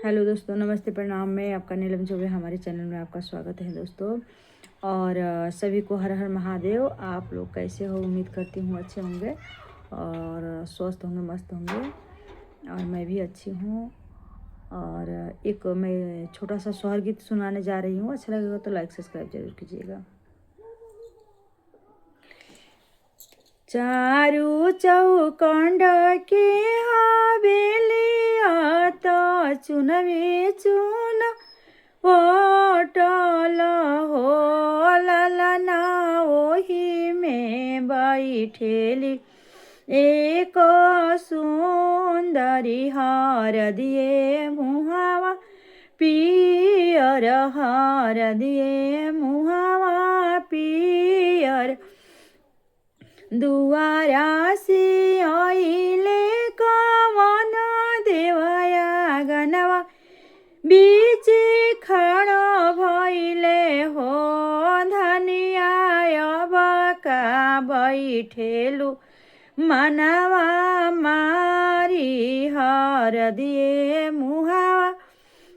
Hello दोस्तों, नमस्ते, प्रणाम। मैं आपका नीलम चौबे, हमारे चैनल में आपका स्वागत है दोस्तों। और सभी को हर हर महादेव। आप लोग कैसे हो? उम्मीद करती हूँ अच्छे होंगे और स्वस्थ होंगे, मस्त होंगे। और मैं भी अच्छी हूँ। और एक मैं छोटा सा सोहर गीत सुनाने जा रही हूँ। अच्छा लगेगा तो लाइक सब्सक्राइब जरूर कीजिएगा। चारू चौकंड के हवेलिया तो चुनवे चुन होटल हो ललना ओही में बैठेली एक सुंदरी हार दिए मुहावा पियर हार दिए मुहावा पियर दुआरा से आइले कवन देवया गनवा बीच खड़ा भइले हो धनिया बका बैठेलु मनवा मारी हर दिए मुहावा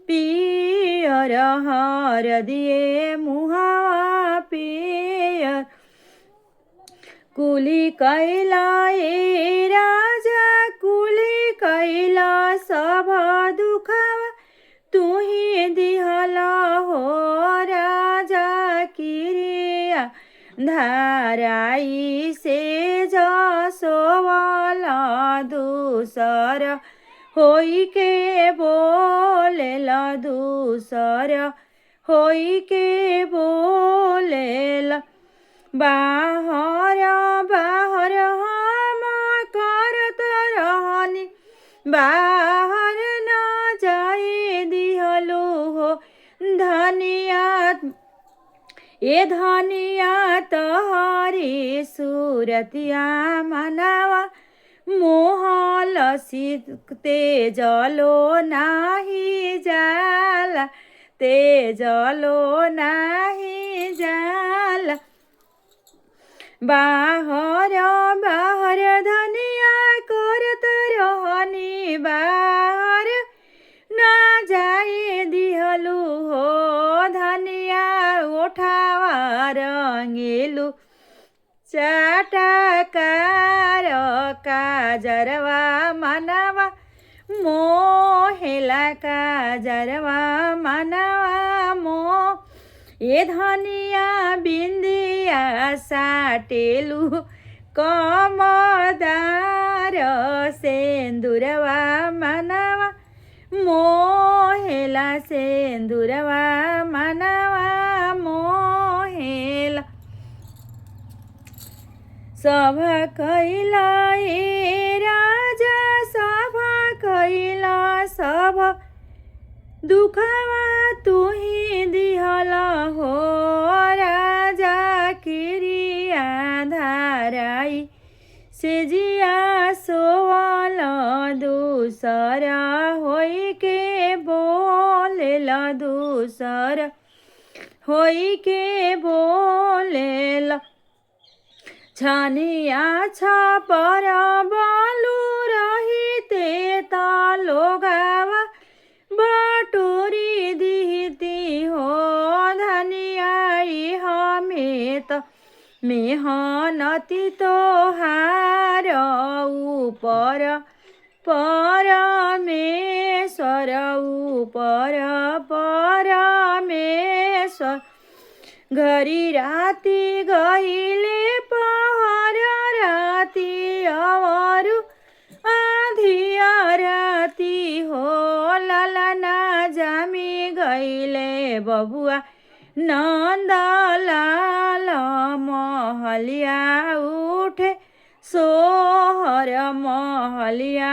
पियर हर दिए मुहावा पियर कुली कैला ए राजा कुली कैला सब दुखवा तुही दिहला हो राजा किरिया धाराई से जसोवाला दूसर होई के बोलेला दूसर होई के बोलेला बाहर बाहर हम करत रहनी बाहर न जाए दिहलो हो धनिया ए धनिया तोहरी सूरतिया मनवा मोहल ते जलो नाही जाला ते जलो नाही जाला बाहर बाहर धनिया करत रहनी बाहर ना जाए दिहलु हो धनिया उठावा रंगेलु चटकार काजरवा मनवा मोहेला काजरवा मनवा मोह ए धनिया बिंदिया साटेलु कमदार सेंदुरवा मनवा मोहेला सेंदुरवा मनवा मोहेला सब कैला ए राजा सब कैला सब दुखवा तुही दिहला हो राजा किरिया धाराई से जिया सोवाला दूसर होई के बोलेला दूसर होई के बोलेला छानिया छापर बालू रहिते ता लोगावा बटोरी दीती हो धनियाई हमें मेहनती तोहार ऊपर परमेश्वर ऊपर परमेश्वर घरी राती गईले पहर राती अवरु आधिया राती हो ललना जामी गईले बबुआ नंदलाल महलिया उठे सोहर महलिया